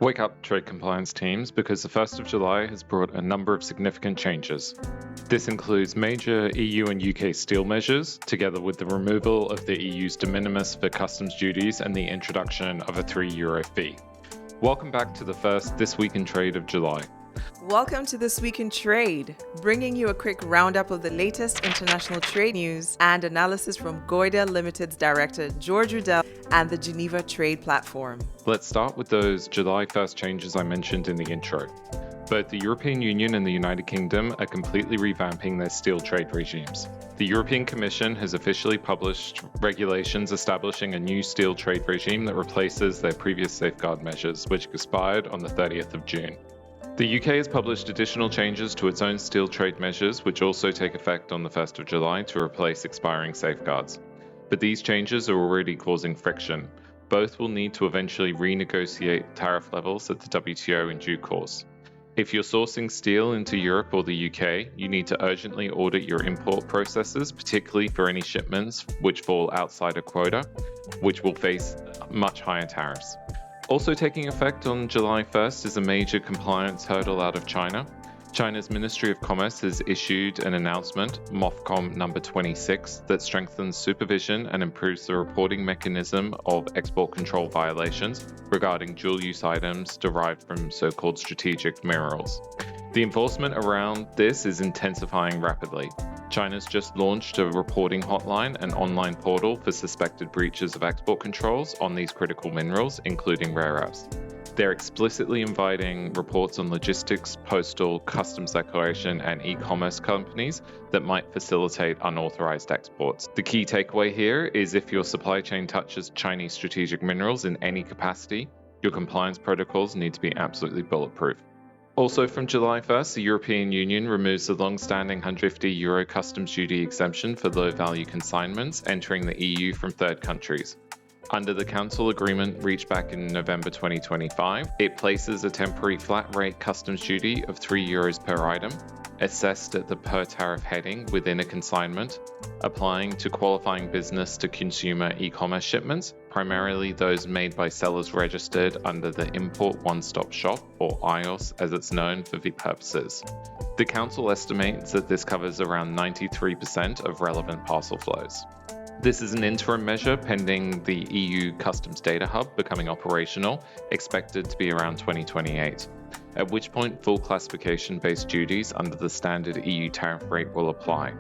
Wake up, trade compliance teams, because the 1st of July has brought a number of significant changes. This includes major EU and UK steel measures, together with the removal of the EU's de minimis for customs duties and the introduction of a €3 fee. Welcome back to the first This Week in Trade of July. Welcome to This Week in Trade, bringing you a quick roundup of the latest international trade news and analysis from Goidel Limited's director George Riddell and the Geneva Trade Platform. Let's start with those July 1st changes I mentioned in the intro. Both the European Union and the United Kingdom are completely revamping their steel trade regimes. The European Commission has officially published regulations establishing a new steel trade regime that replaces their previous safeguard measures, which expired on the 30th of June. The UK has published additional changes to its own steel trade measures, which also take effect on the 1st of July to replace expiring safeguards. But these changes are already causing friction. Both will need to eventually renegotiate tariff levels at the WTO in due course. If you're sourcing steel into Europe or the UK, you need to urgently audit your import processes, particularly for any shipments which fall outside a quota, which will face much higher tariffs. Also taking effect on July 1st is a major compliance hurdle out of China. China's Ministry of Commerce has issued an announcement, MOFCOM number 26, that strengthens supervision and improves the reporting mechanism of export control violations regarding dual-use items derived from so-called strategic minerals. The enforcement around this is intensifying rapidly. China's just launched a reporting hotline and online portal for suspected breaches of export controls on these critical minerals, including rare earths. They're explicitly inviting reports on logistics, postal, customs declaration, and e-commerce companies that might facilitate unauthorized exports. The key takeaway here is if your supply chain touches Chinese strategic minerals in any capacity, your compliance protocols need to be absolutely bulletproof. Also from July 1st, the European Union removes the long-standing €150 customs duty exemption for low-value consignments entering the EU from third countries. Under the Council agreement reached back in November 2025, it places a temporary flat-rate customs duty of €3 per item, assessed at the per-tariff heading within a consignment, applying to qualifying business-to-consumer e-commerce shipments, primarily those made by sellers registered under the Import One-Stop Shop, or IOS as it's known for VIP purposes. The Council estimates that this covers around 93% of relevant parcel flows. This is an interim measure pending the EU Customs Data Hub becoming operational, expected to be around 2028, at which point full classification-based duties under the standard EU tariff rate will apply.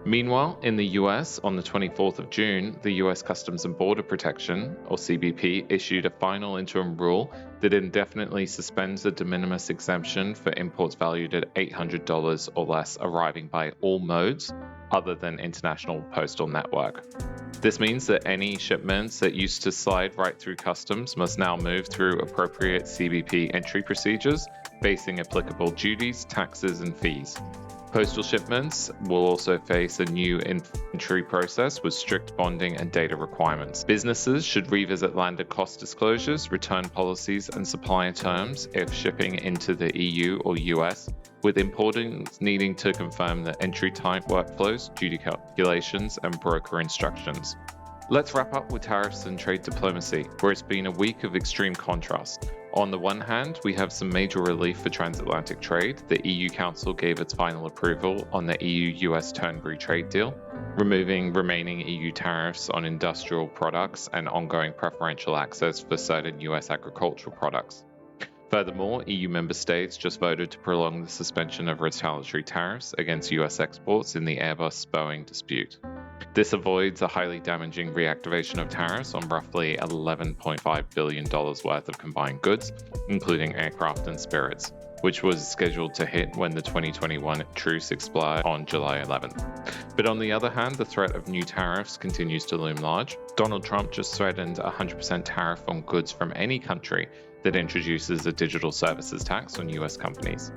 Meanwhile, in the US, on the 24th of June, the US Customs and Border Protection, or CBP, issued a final interim rule that indefinitely suspends the de minimis exemption for imports valued at $800 or less arriving by all modes other than international postal network. This means that any shipments that used to slide right through customs must now move through appropriate CBP entry procedures, facing applicable duties, taxes, and fees. Postal shipments will also face a new entry process with strict bonding and data requirements. Businesses should revisit landed cost disclosures, return policies, and supplier terms if shipping into the EU or US, with importers needing to confirm the entry type workflows, duty calculations, and broker instructions. Let's wrap up with tariffs and trade diplomacy, where it's been a week of extreme contrast. On the one hand, we have some major relief for transatlantic trade. The EU Council gave its final approval on the EU-US Turnberry trade deal, removing remaining EU tariffs on industrial products and ongoing preferential access for certain US agricultural products. Furthermore, EU member states just voted to prolong the suspension of retaliatory tariffs against US exports in the Airbus-Boeing dispute. This avoids a highly damaging reactivation of tariffs on roughly $11.5 billion worth of combined goods, including aircraft and spirits, which was scheduled to hit when the 2021 truce expired on July 11th. But on the other hand, the threat of new tariffs continues to loom large. Donald Trump just threatened a 100% tariff on goods from any country that introduces a digital services tax on US companies.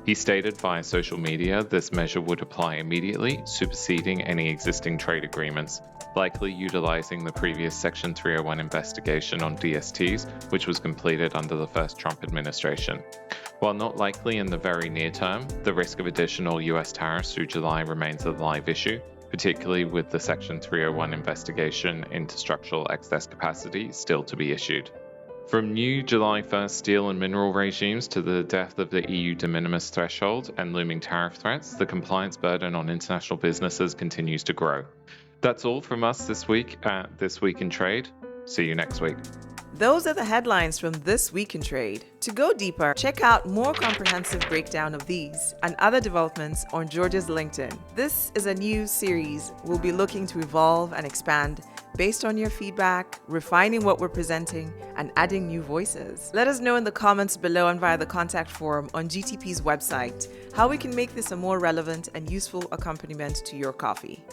He stated via social media this measure would apply immediately, superseding any existing trade agreements, likely utilizing the previous Section 301 investigation on DSTs, which was completed under the first Trump administration. While not likely in the very near term, the risk of additional US tariffs through July remains a live issue, particularly with the Section 301 investigation into structural excess capacity still to be issued. From new July 1st steel and mineral regimes to the death of the EU de minimis threshold and looming tariff threats, the compliance burden on international businesses continues to grow. That's all from us this week at This Week in Trade. See you next week. Those are the headlines from This Week in Trade. To go deeper, check out more comprehensive breakdown of these and other developments on Georgia's LinkedIn. This is a new series we'll be looking to evolve and expand based on your feedback, refining what we're presenting, and adding new voices. Let us know in the comments below and via the contact form on GTP's website how we can make this a more relevant and useful accompaniment to your coffee.